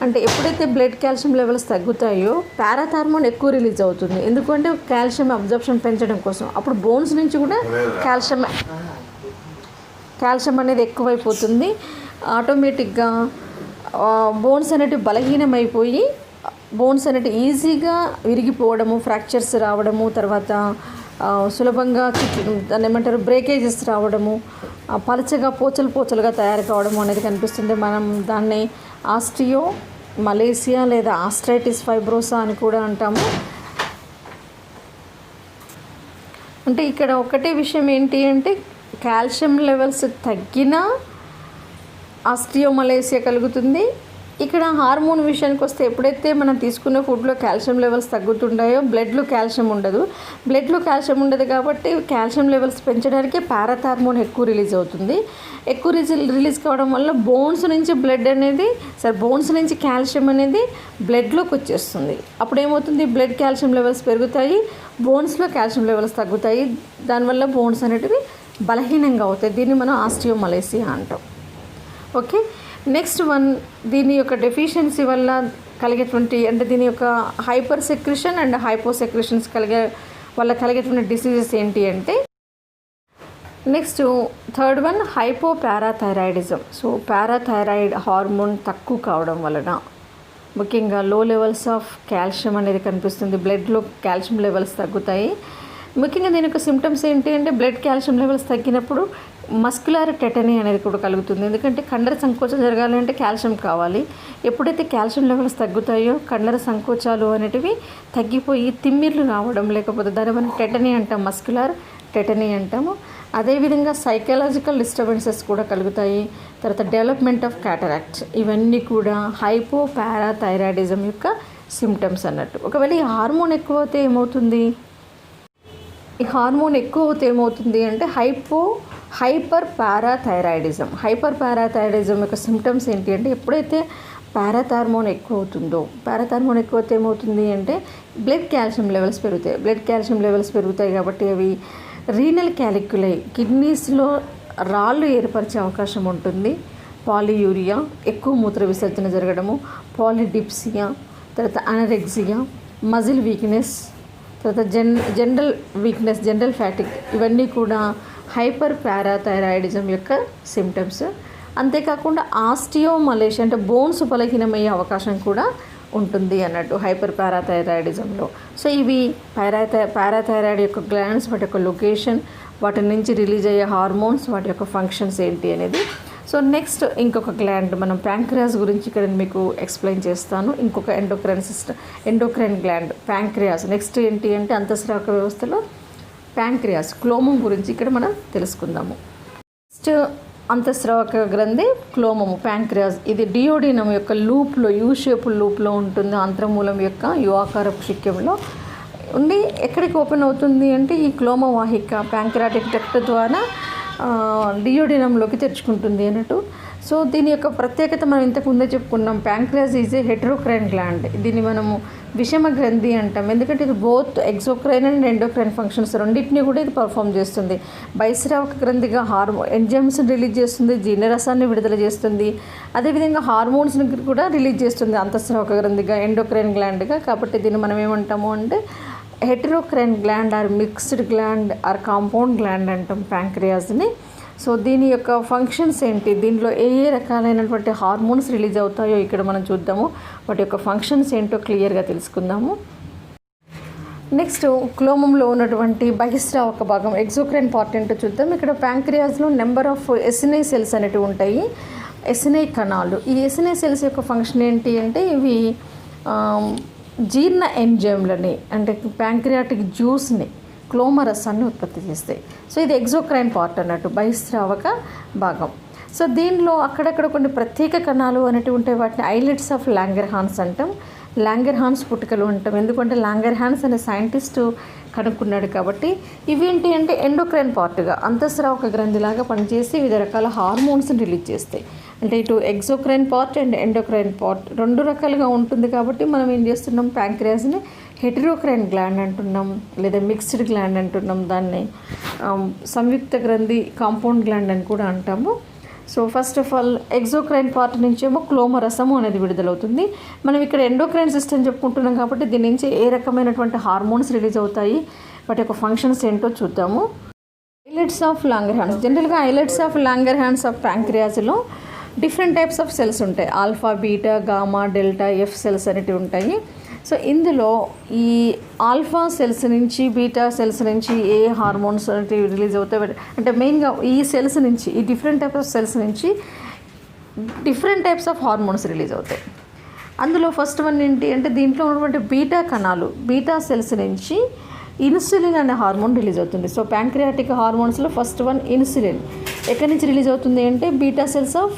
S1: అంటే ఎప్పుడైతే బ్లడ్ కాల్షియం లెవెల్స్ తగ్గుతాయో పారాథార్మోన్ ఎక్కువ రిలీజ్ అవుతుంది. ఎందుకంటే కాల్షియం అబ్జర్ప్షన్ పెంచడం కోసం. అప్పుడు బోన్స్ నుంచి కూడా కాల్షియం అనేది ఎక్కువైపోతుంది. ఆటోమేటిక్గా బోన్స్ అనేటివి బలహీనమైపోయి బోన్స్ అనేటివి ఈజీగా విరిగిపోవడము, ఫ్రాక్చర్స్ రావడము, తర్వాత సులభంగా దాన్ని ఏమంటారు బ్రేకేజెస్ రావడము, పలచగా పోచలుగా తయారు కావడము అనేది కనిపిస్తుంది. మనం దాన్ని ఆస్టియో మలేసియా లేదా ఆస్ట్రైటిస్ ఫైబ్రోసా అని కూడా అంటాము. అంటే ఇక్కడ ఒకటే విషయం ఏంటి అంటే కాల్షియం లెవెల్స్ తగ్గినా ఆస్టియోమలేసియా కలుగుతుంది. ఇక్కడ హార్మోన్ విషయానికి వస్తే ఎప్పుడైతే మనం తీసుకున్న ఫుడ్లో కాల్షియం లెవెల్స్ తగ్గుతుంటాయో బ్లడ్లో కాల్షియం ఉండదు. బ్లడ్లో కాల్షియం ఉండదు కాబట్టి కాల్షియం లెవెల్స్ పెంచడానికి పారాథార్మోన్ ఎక్కువ రిలీజ్ అవుతుంది. ఎక్కువ రిలీజ్ కావడం వల్ల బోన్స్ నుంచి బోన్స్ నుంచి కాల్షియం అనేది బ్లడ్లోకి వచ్చేస్తుంది. అప్పుడు ఏమవుతుంది, బ్లడ్ కాల్షియం లెవెల్స్ పెరుగుతాయి, బోన్స్లో కాల్షియం లెవెల్స్ తగ్గుతాయి. దానివల్ల బోన్స్ అనేటివి బలహీనంగా అవుతాయి. దీన్ని మనం ఆస్టియోమలేసియా అంటాం. ఓకే, నెక్స్ట్ వన్, దీని యొక్క డెఫిషియన్సీ వల్ల కలిగేటువంటి అంటే దీని యొక్క hyper secretion and hypo secretions వల్ల కలిగేటువంటి డిసీజెస్ ఏంటి అంటే next third one hypo parathyroidism. So parathyroid hormone తక్కువ కావడం వలన ముఖ్యంగా లో లెవెల్స్ ఆఫ్ కాల్షియం అనేది కనిపిస్తుంది. బ్లడ్లో కాల్షియం లెవెల్స్ తగ్గుతాయి. ముఖ్యంగా దీని యొక్క సిమ్టమ్స్ ఏంటి అంటే బ్లడ్ కాల్షియం లెవెల్స్ తగ్గినప్పుడు మస్కులర్ టెటనీ అనేది కూడా కలుగుతుంది. ఎందుకంటే కండర సంకోచం జరగాలంటే కాల్షియం కావాలి. ఎప్పుడైతే కాల్షియం లెవెల్స్ తగ్గుతాయో కండర సంకోచాలు అనేటివి తగ్గిపోయి తిమ్మిర్లు రావడం, లేకపోతే దాని మనం టెటనీ అంటాం, మస్కులర్ టెటనీ అంటాము. అదేవిధంగా సైకలాజికల్ డిస్టర్బెన్సెస్ కూడా కలుగుతాయి. తర్వాత డెవలప్మెంట్ ఆఫ్ క్యాటరాక్ట్, ఇవన్నీ కూడా హైపో పారాథైరాయిడిజం యొక్క సిమ్టమ్స్ అన్నట్టు. ఒకవేళ ఈ హార్మోన్ ఎక్కువ అవుతే ఏమవుతుంది, అంటే హైపర్ పారాథైరాయిడిజం యొక్క సిమ్టమ్స్ ఏంటి అంటే ఎప్పుడైతే పారాథార్మోన్ ఎక్కువ అవుతే ఏమవుతుంది అంటే బ్లడ్ కాల్షియం లెవెల్స్ పెరుగుతాయి కాబట్టి అవి రీనల్ క్యాలిక్యులై కిడ్నీస్లో రాళ్ళు ఏర్పరిచే అవకాశం ఉంటుంది. పాలియూరియా, ఎక్కువ మూత్ర విసర్జన జరగడము, పాలిడిప్సియా, తర్వాత అనరెక్సియా, మజిల్ వీక్నెస్, తర్వాత జనరల్ ఫ్యాటిక్, ఇవన్నీ కూడా హైపర్ పారాథైరాయిడిజం యొక్క సిమ్టమ్స్. అంతేకాకుండా ఆస్టియోమలేషియా అంటే బోన్స్ బలహీనమయ్యే అవకాశం కూడా ఉంటుంది అన్నట్టు హైపర్ పారాథైరాయిడిజంలో. సో ఇవి పారాథైరాయిడ్ యొక్క గ్లాండ్స్, వాటి యొక్క లొకేషన్, వాటి నుంచి రిలీజ్ అయ్యే హార్మోన్స్, వాటి యొక్క ఫంక్షన్స్ ఏంటి అనేది. సో నెక్స్ట్ ఇంకొక గ్లాండ్, మనం ప్యాంక్రియాస్ గురించి ఇక్కడ మీకు ఎక్స్ప్లెయిన్ చేస్తాను. ఇంకొక ఎండోక్రైన్ గ్లాండ్ ప్యాంక్రియాస్. నెక్స్ట్ ఏంటి అంటే అంతఃస్రావక వ్యవస్థలో ప్యాంక్రియాస్, క్లోమం గురించి ఇక్కడ మనం తెలుసుకుందాము. నెక్స్ట్ అంతఃస్రావక గ్రంథి క్లోమము, ప్యాంక్రియాస్. ఇది డియోడినం యొక్క లూప్లో, యూ షేప్ లూప్లో ఉంటుంది. ఆంత్రమూలం యొక్క యు ఆకారపు శిక్యంలో ఉండి ఎక్కడికి ఓపెన్ అవుతుంది అంటే ఈ క్లోమ వాహిక ప్యాంక్రియాటిక్ డక్ట్ ద్వారా డియోడినంలోకి తెరుచుకుంటుంది అన్నట్టు. సో దీని యొక్క ప్రత్యేకత మనం ఇంతకు ముందే చెప్పుకున్నాం. Pancreas is a heterocrine gland. దీన్ని మనము విషమ గ్రంథి అంటాం. ఎందుకంటే ఇది both exocrine and endocrine functions రెండింటినీ కూడా ఇది పర్ఫామ్ చేస్తుంది. బహిస్రావక గ్రంథిగా ఎంజైమ్స్ని రిలీజ్ చేస్తుంది, జీర్ణరసాన్ని విడుదల చేస్తుంది, అదేవిధంగా హార్మోన్స్ని కూడా రిలీజ్ చేస్తుంది అంతఃస్రావక గ్రంథిగా, ఎండోక్రైన్ గ్లాండ్గా. కాబట్టి దీన్ని మనం ఏమంటాము అంటే heterocrine gland or mixed gland or compound gland అంటాం ప్యాంక్రియాస్ని. సో దీని యొక్క ఫంక్షన్స్ ఏంటి, దీనిలో ఏ రకాలైనటువంటి హార్మోన్స్ రిలీజ్ అవుతాయో ఇక్కడ మనం చూద్దాము. వాటి యొక్క ఫంక్షన్స్ ఏంటో క్లియర్గా తెలుసుకుందాము. నెక్స్ట్ క్లోమంలో ఉన్నటువంటి బహిస్రావక భాగం, ఎక్సోక్రైన్ పార్ట్ ఏంటో చూద్దాం. ఇక్కడ ప్యాంక్రియాస్లో నెంబర్ ఆఫ్ ఎసినై సెల్స్ అనేటివి ఉంటాయి, ఎసినై కణాలు. ఈ ఎసినై సెల్స్ యొక్క ఫంక్షన్ ఏంటి అంటే ఇవి జీర్ణ ఎంజైమ్లని అంటే ప్యాంక్రియాటిక్ జ్యూస్ని, క్లోమరసాన్ని ఉత్పత్తి చేస్తాయి. సో ఇది ఎక్సోక్రైన్ పార్ట్ అన్నట్టు, బహిస్రావక భాగం. సో దీనిలో అక్కడక్కడ కొన్ని ప్రత్యేక కణాలు అనేటివి ఉంటాయి. వాటిని ఐలెట్స్ ఆఫ్ లాంగర్హాన్స్ అంటాం, లాంగర్హాన్స్ పుట్టుకలు అంటాం. ఎందుకంటే లాంగర్హాన్స్ అనే సైంటిస్టు కనుక్కున్నాడు కాబట్టి. ఇవేంటి అంటే ఎండోక్రైన్ పార్ట్గా అంతఃస్రావక గ్రంథిలాగా పనిచేసి వివిధ రకాల హార్మోన్స్ని రిలీజ్ చేస్తాయి. అంటే ఇటు exocrine part and endocrine part రెండు రకాలుగా ఉంటుంది కాబట్టి మనం ఏం చేస్తున్నాం, ప్యాంక్రియాస్ని హెటరోక్రైన్ గ్లాండ్ అంటున్నాం, లేదా మిక్స్డ్ గ్లాండ్ అంటున్నాం, దాన్ని సంయుక్త గ్రంథి కాంపౌండ్ గ్లాండ్ అని కూడా అంటాము. So first of all exocrine part నుంచి ఏమో క్లోమరసము అనేది విడుదలవుతుంది. మనం ఇక్కడ ఎండోక్రైన్ సిస్టమ్ చెప్పుకుంటున్నాం కాబట్టి దీని నుంచి ఏ రకమైనటువంటి హార్మోన్స్ రిలీజ్ అవుతాయి, వాటి యొక్క ఫంక్షన్స్ ఏంటో చూద్దాము. Islets of Langerhans. జనరల్గా ఐలెట్స్ ఆఫ్ లాంగర్హాన్స్ ఆఫ్ ప్యాంక్రియాస్లో డిఫరెంట్ టైప్స్ ఆఫ్ సెల్స్ ఉంటాయి. Alpha, beta, gamma, delta, F cells అనేటివి ఉంటాయి. సో ఇందులో ఈ ఆల్ఫా సెల్స్ నుంచి బీటా సెల్స్ నుంచి ఏ హార్మోన్స్ అనేవి రిలీజ్ అవుతాయి అంటే మెయిన్గా ఈ సెల్స్ నుంచి, ఈ డిఫరెంట్ టైప్స్ ఆఫ్ సెల్స్ నుంచి different types of hormones release అవుతాయి. అందులో ఫస్ట్ వన్ ఏంటి అంటే దీంట్లో ఉన్నటువంటి బీటా కణాలు, బీటా సెల్స్ నుంచి ఇన్సులిన్ అనే హార్మోన్ రిలీజ్ అవుతుంది. సో ప్యాంక్రియాటిక్ హార్మోన్స్లో ఫస్ట్ వన్ ఇన్సులిన్ ఎక్కడి నుంచి రిలీజ్ అవుతుంది అంటే beta cells of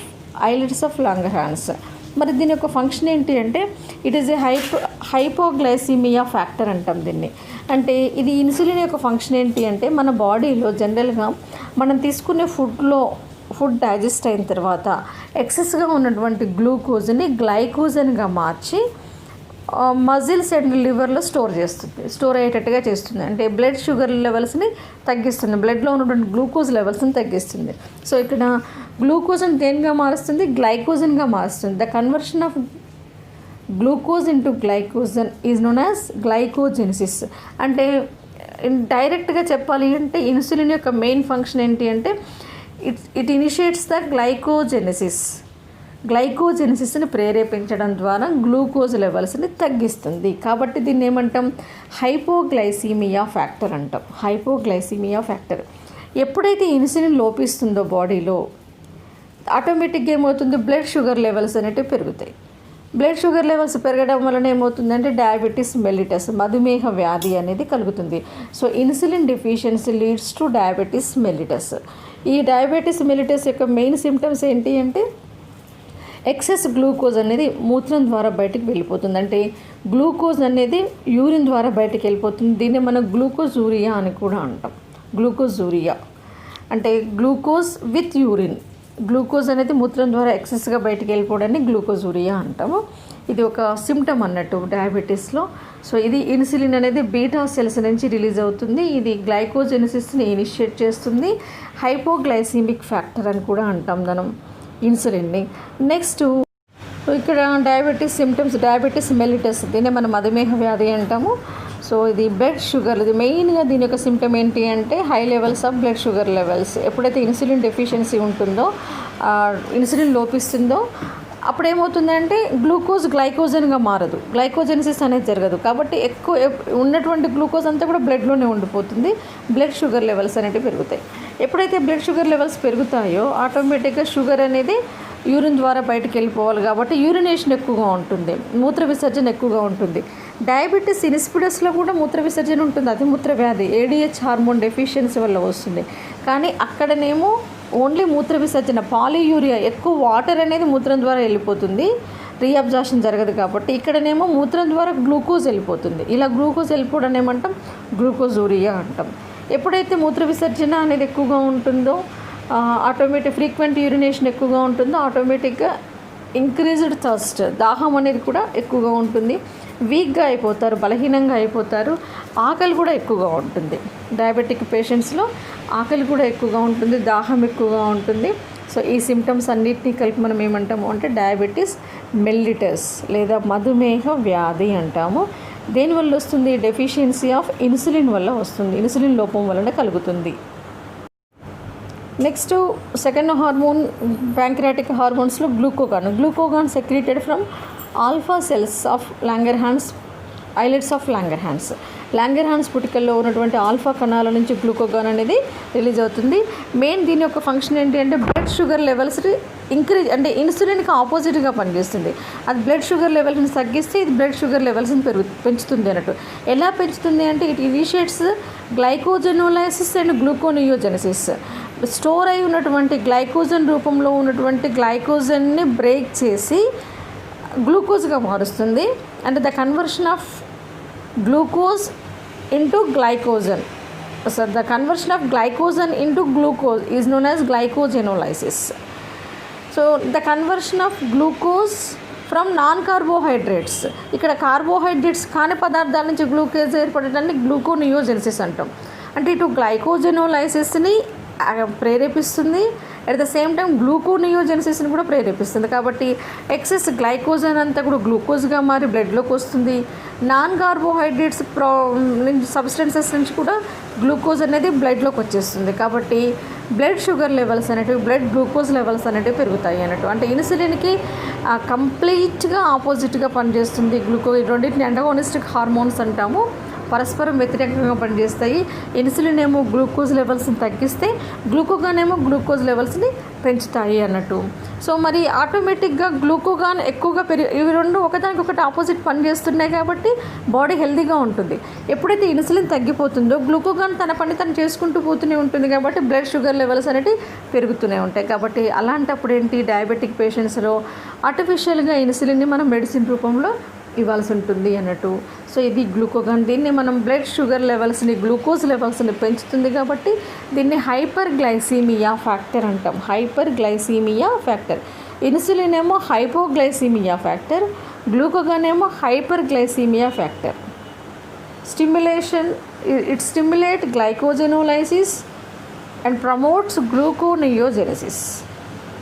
S1: islets of Langerhans. మరి దీని యొక్క ఫంక్షన్ ఏంటి అంటే it is a hypoglycemia factor అంటాం దీన్ని. అంటే ఇది ఇన్సులిన్ యొక్క ఫంక్షన్ ఏంటి అంటే మన బాడీలో జనరల్గా మనం తీసుకునే ఫుడ్ డైజెస్ట్ అయిన తర్వాత ఎక్సెస్గా ఉన్నటువంటి గ్లూకోజ్ని గ్లైకోజన్గా మార్చి మజిల్స్ అండ్ లివర్లో స్టోర్ అయ్యేటట్టుగా చేస్తుంది. అంటే బ్లడ్ షుగర్ లెవెల్స్ని తగ్గిస్తుంది, బ్లడ్లో ఉన్నటువంటి గ్లూకోజ్ లెవెల్స్ని తగ్గిస్తుంది. సో ఇక్కడ గ్లూకోజ్ని దేనిగా మారుస్తుంది, గ్లైకోజన్గా మారుస్తుంది. The conversion of glucose into glycogen is known as glycogenesis. అంటే డైరెక్ట్గా చెప్పాలి అంటే ఇన్సులిన్ యొక్క మెయిన్ ఫంక్షన్ ఏంటి అంటే ఇట్ ఇనిషియేట్స్ ద గ్లైకోజెనిసిస్ని ప్రేరేపించడం ద్వారా గ్లూకోజ్ లెవెల్స్ని తగ్గిస్తుంది. కాబట్టి దీన్ని ఏమంటాం, హైపోగ్లైసీమియా ఫ్యాక్టర్ అంటాం. హైపోగ్లైసీమియా ఫ్యాక్టర్ ఎప్పుడైతే ఇన్సులిన్ లోపిస్తుందో బాడీలో ఆటోమేటిక్గా ఏమవుతుంది, బ్లడ్ షుగర్ లెవెల్స్ అనేవి పెరుగుతాయి. బ్లడ్ షుగర్ లెవెల్స్ పెరగడం వలన ఏమవుతుందంటే డయాబెటీస్ మెల్లిటస్, మధుమేహ వ్యాధి అనేది కలుగుతుంది. So insulin deficiency leads to diabetes mellitus. ఈ డయాబెటీస్ మెల్లిటస్ యొక్క మెయిన్ సిమ్టమ్స్ ఏంటి అంటే ఎక్సెస్ గ్లూకోజ్ అనేది మూత్రం ద్వారా బయటికి వెళ్ళిపోతుంది. అంటే గ్లూకోజ్ అనేది యూరిన్ ద్వారా బయటికి వెళ్ళిపోతుంది. దీన్ని మనం గ్లూకోజూరియా అని కూడా అంటాం. గ్లూకోజూరియా అంటే గ్లూకోజ్ విత్ యూరిన్, గ్లూకోజ్ అనేది మూత్రం ద్వారా ఎక్సెస్గా బయటికి వెళ్ళిపోవడాన్ని గ్లూకోజూరియా అంటాము. ఇది ఒక సిమ్టమ్ అన్నట్టు డయాబెటీస్లో. సో ఇది ఇన్సులిన్ అనేది బీటా సెల్స్ నుంచి రిలీజ్ అవుతుంది. ఇది గ్లైకోజెనిసిస్ని ఇనిషియేట్ చేస్తుంది. హైపోగ్లైసిమిక్ ఫ్యాక్టర్ అని కూడా అంటాం మనం ఇన్సులిన్ని. నెక్స్ట్ ఇక్కడ డయాబెటీస్ సిమ్టమ్స్, డయాబెటీస్ మెల్లిటస్, దీన్ని మనం మధుమేహ వ్యాధి అంటాము. సో ఇది బ్లడ్ షుగర్, ఇది మెయిన్గా దీని యొక్క సిమ్టమ్ ఏంటి అంటే high levels of blood sugar levels. ఎప్పుడైతే ఇన్సులిన్ డెఫిషియన్సీ ఉంటుందో, ఇన్సులిన్ లోపిస్తుందో అప్పుడు ఏమవుతుందంటే గ్లూకోజ్ గ్లైకోజన్గా మారదు, గ్లైకోజెనిసిస్ అనేది జరగదు. కాబట్టి ఎక్కువ ఉన్నటువంటి గ్లూకోజ్ అంతా కూడా బ్లడ్లోనే ఉండిపోతుంది. బ్లడ్ షుగర్ లెవెల్స్ అనేవి పెరుగుతాయి. ఎప్పుడైతే బ్లడ్ షుగర్ లెవెల్స్ పెరుగుతాయో ఆటోమేటిక్గా షుగర్ అనేది యూరిన్ ద్వారా బయటకు వెళ్ళిపోవాలి కాబట్టి యూరినేషన్ ఎక్కువగా ఉంటుంది, మూత్ర విసర్జన ఎక్కువగా ఉంటుంది. డయాబెటీస్ ఇన్సిపిడస్లో కూడా మూత్ర విసర్జన ఉంటుంది, అది మూత్ర వ్యాధి, ఏడిహెచ్ హార్మోన్ డెఫిషియన్సీ వల్ల వస్తుంది. కానీ అక్కడనేమో ఓన్లీ మూత్ర విసర్జన, పాలియూరియా, ఎక్కువ వాటర్ అనేది మూత్రం ద్వారా వెళ్ళిపోతుంది, రీఅబ్జార్ప్షన్ జరగదు. కాబట్టి ఇక్కడనేమో మూత్రం ద్వారా గ్లూకోజ్ వెళ్ళిపోతుంది. ఇలా గ్లూకోజ్ వెళ్ళిపోవడం ఏమంటాం, గ్లూకోజూరియా అంటాం. ఎప్పుడైతే మూత్ర విసర్జన అనేది ఎక్కువగా ఉంటుందో, ఆటోమేటిక్ ఫ్రీక్వెంట్ యూరినేషన్ ఎక్కువగా ఉంటుందో ఆటోమేటిక్గా ఇంక్రీజ్డ్ థర్స్ట్, దాహం అనేది కూడా ఎక్కువగా ఉంటుంది. వీక్గా అయిపోతారు, బలహీనంగా అయిపోతారు. ఆకలి కూడా ఎక్కువగా ఉంటుంది. డయాబెటిక్ పేషెంట్స్లో ఆకలి కూడా ఎక్కువగా ఉంటుంది, దాహం ఎక్కువగా ఉంటుంది. సో ఈ సిమ్టమ్స్ అన్నిటినీ కలిపి మనం ఏమంటాము అంటే డయాబెటీస్ మెల్లిటస్ లేదా మధుమేహ వ్యాధి అంటాము. దేనివల్ల వస్తుంది, డెఫిషియన్సీ ఆఫ్ ఇన్సులిన్ వల్ల వస్తుంది, ఇన్సులిన్ లోపం వలన కలుగుతుంది. నెక్స్ట్ సెకండ్ హార్మోన్ ప్యాంక్రియాటిక్ హార్మోన్స్లో glucagon secreted from alpha cells of Langerhans, islets of Langerhans పుటికల్లో ఉన్నటువంటి ఆల్ఫా కణాల నుంచి గ్లూకోగాన్ అనేది రిలీజ్ అవుతుంది. మెయిన్ దీని యొక్క ఫంక్షన్ ఏంటి అంటే బ్లడ్ షుగర్ లెవెల్స్ని ఇంక్రీజ్, అంటే ఇన్సులిన్కి ఆపోజిట్గా పనిచేస్తుంది. అది బ్లడ్ షుగర్ లెవెల్స్ని తగ్గిస్తే ఇది బ్లడ్ షుగర్ లెవెల్స్ని పెంచుతుంది అన్నట్టు. ఎలా పెంచుతుంది అంటే it initiates glycogenolysis and gluconeogenesis. Store అయి ఉన్నటువంటి గ్లైకోజన్ రూపంలో ఉన్నటువంటి గ్లైకోజన్ని బ్రేక్ చేసి గ్లూకోజ్గా మారుస్తుంది. అంటే the conversion of glucose into glycogen. So the conversion of glycogen into glucose is known as glycogenolysis. So the conversion of glucose from non carbohydrates, ఇక్కడ carbohydrates కాని పదార్థాల నుంచి గ్లూకోజ్ ఏర్పడటాన్ని గ్లూకోనియోజెనిసిస్ అంటాం. అంటే ఇటు గ్లైకోజెనోలైసిస్ని ప్రేరేపిస్తుంది. అట్ ద సేమ్ టైం గ్లూకోనియోజెనిసిస్ని కూడా ప్రేరేపిస్తుంది. కాబట్టి ఎక్సెస్ గ్లైకోజన్ అంతా కూడా గ్లూకోజ్గా మారి బ్లడ్లోకి వస్తుంది. నాన్ కార్బోహైడ్రేట్స్ సబ్స్టెన్సెస్ నుంచి కూడా గ్లూకోజ్ అనేది బ్లడ్లోకి వచ్చేస్తుంది. కాబట్టి బ్లడ్ షుగర్ లెవెల్స్ అనేటివి, బ్లడ్ గ్లూకోజ్ లెవెల్స్ అనేటివి పెరుగుతాయి అన్నట్టు. అంటే ఇన్సులిన్కి కంప్లీట్గా ఆపోజిట్గా పనిచేస్తుంది. ఈ రెండింటిని అంటాగోనిస్టిక్ హార్మోన్స్ అంటాము, పరస్పరం వ్యతిరేకంగా పనిచేస్తాయి. ఇన్సులిన్ ఏమో గ్లూకోజ్ లెవెల్స్ని తగ్గిస్తే, గ్లూకోగాన్ ఏమో గ్లూకోజ్ లెవెల్స్ని పెంచుతాయి అన్నట్టు. సో మరి ఆటోమేటిక్గా గ్లూకోగాన్ ఎక్కువగా ఇవి రెండు ఒకదానికొకటి ఆపోజిట్ పనిచేస్తున్నాయి కాబట్టి బాడీ హెల్తీగా ఉంటుంది. ఎప్పుడైతే ఇన్సులిన్ తగ్గిపోతుందో గ్లూకోగాన్ తన పని తను చేసుకుంటూ పోతూనే ఉంటుంది కాబట్టి బ్లడ్ షుగర్ లెవెల్స్ అనేవి పెరుగుతూనే ఉంటాయి. కాబట్టి అలాంటప్పుడు ఏంటి, డయాబెటిక్ పేషెంట్స్లో ఆర్టిఫిషియల్గా ఇన్సులిన్ని మనం మెడిసిన్ రూపంలో ఇవ్వాల్సి ఉంటుంది అన్నట్టు. సో ఇది గ్లూకోగాన్. దీన్ని మనం బ్లడ్ షుగర్ లెవెల్స్ని, గ్లూకోజ్ లెవెల్స్ని పెంచుతుంది కాబట్టి దీన్ని హైపర్ గ్లైసీమియా ఫ్యాక్టర్ అంటాం. Hyper glycaemia factor. ఇన్సులిన్ ఏమో హైపోగ్లైసీమియా ఫ్యాక్టర్, గ్లూకోగాన్ ఏమో hyper glycaemia factor. It stimulate glycogenolysis and promotes gluconeogenesis.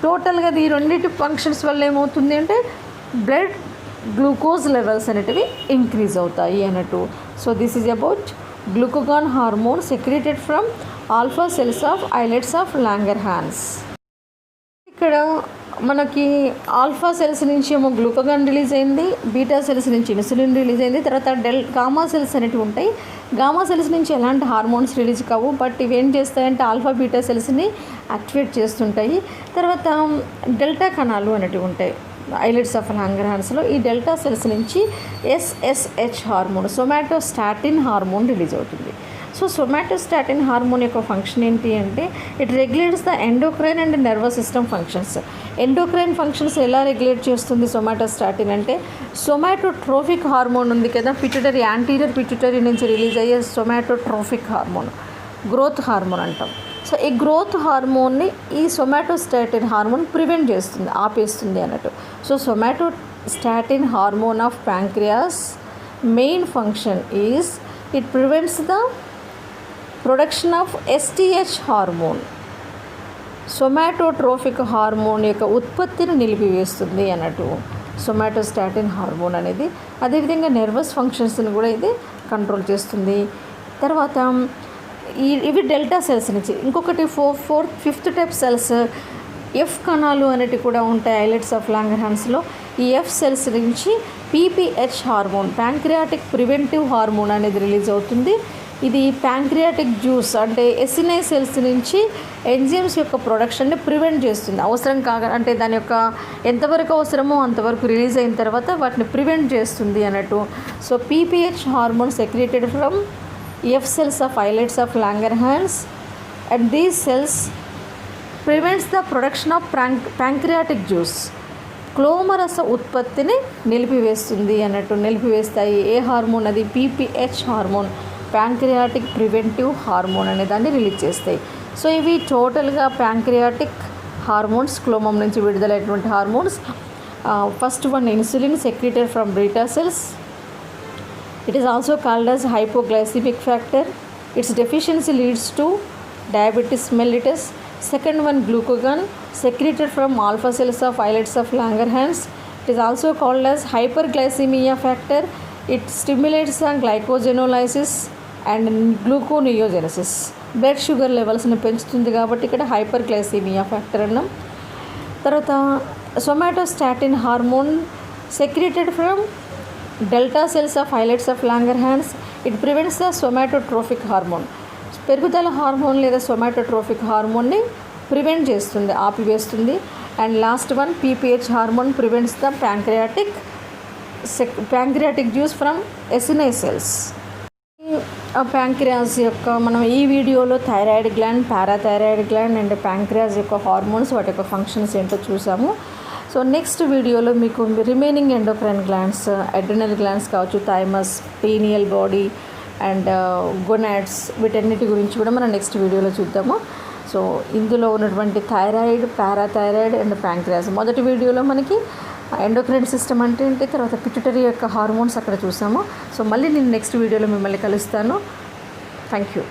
S1: టోటల్గా ఈ రెండింటి ఫంక్షన్స్ వల్ల ఏమవుతుంది అంటే బ్లడ్ గ్లూకోజ్ లెవెల్స్ అనేటివి ఇంక్రీజ్ అవుతాయి అన్నట్టు. So this is about glucagon hormone secreted from alpha cells of islets of Langerhans. ఇక్కడ మనకి ఆల్ఫా సెల్స్ నుంచి ఏమో గ్లూకోగాన్ రిలీజ్ అయింది, బీటా సెల్స్ నుంచి ఇన్సులిన్ రిలీజ్ అయింది. తర్వాత గామా సెల్స్ అనేటివి ఉంటాయి. గామా సెల్స్ నుంచి ఎలాంటి హార్మోన్స్ రిలీజ్ కావు, బట్ ఇవి ఏం చేస్తాయంటే ఆల్ఫా బీటా సెల్స్ని యాక్టివేట్ చేస్తుంటాయి. తర్వాత డెల్టా కణాలు అనేటివి ఉంటాయి ఐలెట్స్ ఆఫ్ లాంగర్హాన్స్లో. ఈ డెల్టా సెల్స్ నుంచి SSH hormone, somatostatin hormone release అవుతుంది. సో సొమాటోస్టాటిన్ హార్మోన్ యొక్క ఫంక్షన్ ఏంటి అంటే it regulates the endocrine and nervous system functions. Endocrine functions ఎలా రెగ్యులేట్ చేస్తుంది సొమాటోస్టాటిన్ అంటే, సొమాటోట్రోఫిక్ హార్మోన్ ఉంది కదా, పిట్యూటరీ, యాంటీరియర్ పిట్యూటరీ నుంచి రిలీజ్ అయ్యే సొమాటోట్రోఫిక్ హార్మోన్, గ్రోత్ హార్మోన్ అంటాం. సో ఈ గ్రోత్ హార్మోన్ని ఈ సొమాటోస్టాటిన్ హార్మోన్ ప్రివెంట్ చేస్తుంది, ఆపేస్తుంది అన్నట్టు. So somatostatin hormone of pancreas main function is it prevents the production of STH hormone. Somatotrophic hormone యొక్క ఉత్పత్తిని నిలిపివేస్తుంది అన్నట్టు సొమాటోస్టాటిన్ హార్మోన్ అనేది. అదేవిధంగా నర్వస్ ఫంక్షన్స్ని కూడా ఇది కంట్రోల్ చేస్తుంది. తర్వాత ఇవి డెల్టా సెల్స్ నుంచి. ఇంకొకటి ఫిఫ్త్ టైప్ సెల్స్ ఎఫ్ కణాలు అనేటివి కూడా ఉంటాయి ఐలెట్స్ ఆఫ్ లాంగర్హాన్స్లో. ఈ ఎఫ్ సెల్స్ నుంచి PPH hormone, pancreatic preventive hormone అనేది రిలీజ్ అవుతుంది. ఇది ప్యాంక్రియాటిక్ జ్యూస్ అంటే ఎసినై సెల్స్ నుంచి ఎంజైమ్స్ యొక్క ప్రొడక్షన్ని ప్రివెంట్ చేస్తుంది. అవసరం అంటే దాని యొక్క ఎంతవరకు అవసరమో అంతవరకు రిలీజ్ అయిన తర్వాత వాటిని ప్రివెంట్ చేస్తుంది అన్నట్టు. So PPH hormone secreted from F cells of islets of Langerhans, and these cells prevents the production of pancreatic juice. క్లోమరస ఉత్పత్తిని నిలిపివేస్తుంది అన్నట్టు, నిలిపివేస్తాయి. ఏ హార్మోన్ అది? PPH hormone, pancreatic preventive hormone అనే దాన్ని రిలీజ్ చేస్తాయి. సో ఇవి టోటల్గా ప్యాంక్రియాటిక్ హార్మోన్స్, క్లోమం నుంచి విడుదలైనటువంటి hormones. First one insulin secreted from beta cells. It is also called as hypoglycemic factor. Its deficiency leads to diabetes mellitus. Second one glucagon secreted from alpha cells of islets of Langerhans. It is also called as hyperglycemia factor. It stimulates the glycogenolysis and gluconeogenesis. Blood sugar లెవెల్స్ని పెంచుతుంది కాబట్టి ఇక్కడ hyperglycemia factor అన్నాం. తర్వాత somatostatin hormone secreted from delta cells of islets of Langerhans. It prevents the somatotrophic hormone. పెరుగుదల hormone లేదా somatotrophic హార్మోన్ని prevent చేస్తుంది, ఆపివేస్తుంది. And last one PPH hormone prevents the pancreatic juice from acini cells. Pancreas యొక్క మనం ఈ వీడియోలో thyroid gland, parathyroid gland and pancreas యొక్క హార్మోన్స్, వాటి యొక్క ఫంక్షన్స్ ఏంటో చూసాము. సో నెక్స్ట్ వీడియోలో మీకు remaining endocrine glands, adrenal glands కావచ్చు, thymus, pineal body and gonads, వీటన్నిటి గురించి కూడా మనం నెక్స్ట్ వీడియోలో చూద్దాము. సో ఇందులో ఉన్నటువంటి థైరాయిడ్, పారాథైరాయిడ్ అండ్ ప్యాంక్రియాస్ మొదటి వీడియోలో మనకి ఎండోక్రైన్ సిస్టమ్ అంటే ఏంటి, తర్వాత పిట్యూటరీ యొక్క హార్మోన్స్ అక్కడ చూసాము. సో మళ్ళీ నేను నెక్స్ట్ వీడియోలో మిమ్మల్ని కలుస్తాను. Thank you.